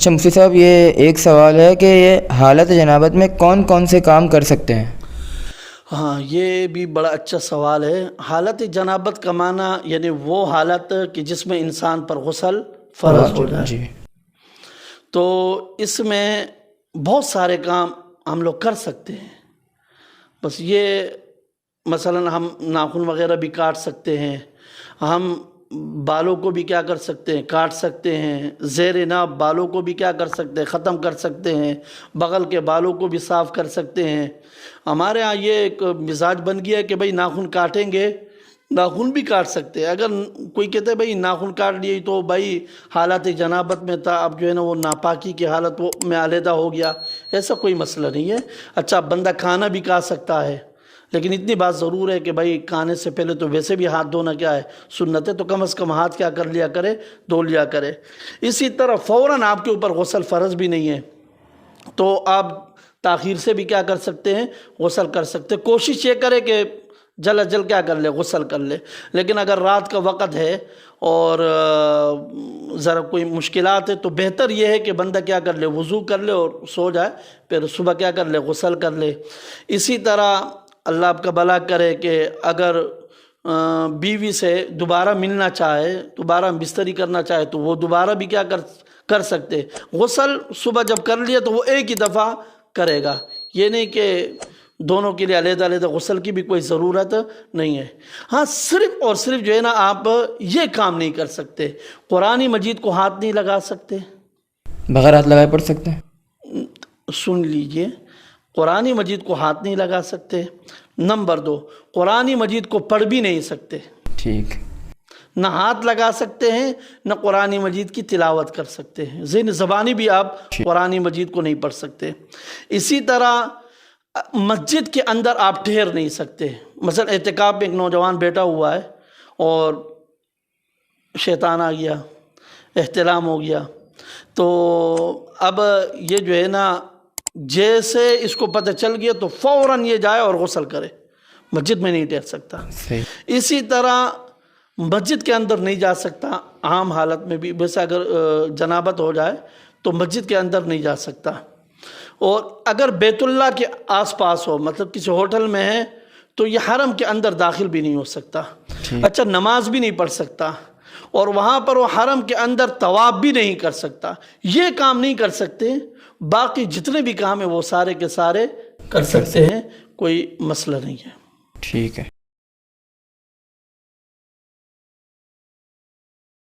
اچھا مفتی صاحب، یہ ایک سوال ہے کہ یہ حالت جنابت میں کون کون سے کام کر سکتے ہیں؟ ہاں، یہ بھی بڑا اچھا سوال ہے۔ حالت جنابت کا معنی یعنی وہ حالت کہ جس میں انسان پر غسل فرض ہو جائے۔ جی تو اس میں بہت سارے کام ہم لوگ کر سکتے ہیں۔ بس یہ مثلا ہم ناخن وغیرہ بھی کاٹ سکتے ہیں، ہم بالوں کو بھی کیا کر سکتے ہیں، کاٹ سکتے ہیں، زیر ناب بالوں کو بھی کیا کر سکتے ہیں، ختم کر سکتے ہیں، بغل کے بالوں کو بھی صاف کر سکتے ہیں۔ ہمارے ہاں یہ ایک مزاج بن گیا ہے کہ بھئی ناخن کاٹیں گے، ناخن بھی کاٹ سکتے ہیں۔ اگر کوئی کہتے ہے بھئی ناخن کاٹ لیے تو بھئی حالت جنابت میں تھا، اب جو ہے نا وہ ناپاکی کی حالت میں علیحدہ ہو گیا، ایسا کوئی مسئلہ نہیں ہے۔ اچھا، بندہ کھانا بھی کھا سکتا ہے، لیکن اتنی بات ضرور ہے کہ بھائی کھانے سے پہلے تو ویسے بھی ہاتھ دھونا کیا ہے، سنت ہے، تو کم از کم ہاتھ کیا کر لیا کرے، دھو لیا کرے۔ اسی طرح فوراً آپ کے اوپر غسل فرض بھی نہیں ہے، تو آپ تاخیر سے بھی کیا کر سکتے ہیں، غسل کر سکتے ہیں۔ کوشش یہ کرے کہ جل از جل کیا کر لے، غسل کر لے۔ لیکن اگر رات کا وقت ہے اور ذرا کوئی مشکلات ہے تو بہتر یہ ہے کہ بندہ کیا کر لے، وضو کر لے اور سو جائے، پھر صبح کیا کر لے، غسل کر لے۔ اسی طرح اللہ آپ کا بھلا کرے کہ اگر بیوی سے دوبارہ ملنا چاہے، دوبارہ بستری کرنا چاہے تو وہ دوبارہ بھی کیا کر سکتے۔ غسل صبح جب کر لیا تو وہ ایک ہی دفعہ کرے گا، یہ نہیں کہ دونوں کے لیے علیحدہ علیحدہ غسل کی بھی کوئی ضرورت نہیں ہے۔ ہاں، صرف اور صرف جو ہے نا آپ یہ کام نہیں کر سکتے، قرآن مجید کو ہاتھ نہیں لگا سکتے۔ بغیر ہاتھ لگائے پڑھ سکتے ہیں؟ سن لیجئے، قرآن مجید کو ہاتھ نہیں لگا سکتے۔ نمبر 2، قرآن مجید کو پڑھ بھی نہیں سکتے۔ ٹھیک، نہ ہاتھ لگا سکتے ہیں، نہ قرآن مجید کی تلاوت کر سکتے ہیں، ذہن زبانی بھی آپ قرآن مجید کو نہیں پڑھ سکتے۔ اسی طرح مسجد کے اندر آپ ٹھہر نہیں سکتے۔ مثلا اعتکاف میں ایک نوجوان بیٹھا ہوا ہے اور شیطان آ گیا، احتلام ہو گیا، تو اب یہ جو ہے نا جیسے اس کو پتہ چل گیا تو فوراً یہ جائے اور غسل کرے، مسجد میں نہیں ٹھہر سکتا۔ صحیح۔ اسی طرح مسجد کے اندر نہیں جا سکتا عام حالت میں بھی، ویسے اگر جنابت ہو جائے تو مسجد کے اندر نہیں جا سکتا۔ اور اگر بیت اللہ کے آس پاس ہو، مطلب کسی ہوٹل میں ہے، تو یہ حرم کے اندر داخل بھی نہیں ہو سکتا۔ اچھا، نماز بھی نہیں پڑھ سکتا، اور وہاں پر وہ حرم کے اندر طواف بھی نہیں کر سکتا۔ یہ کام نہیں کر سکتے، باقی جتنے بھی کام ہیں وہ سارے کے سارے کر سکتے ہیں، کوئی مسئلہ نہیں ہے۔ ٹھیک ہے۔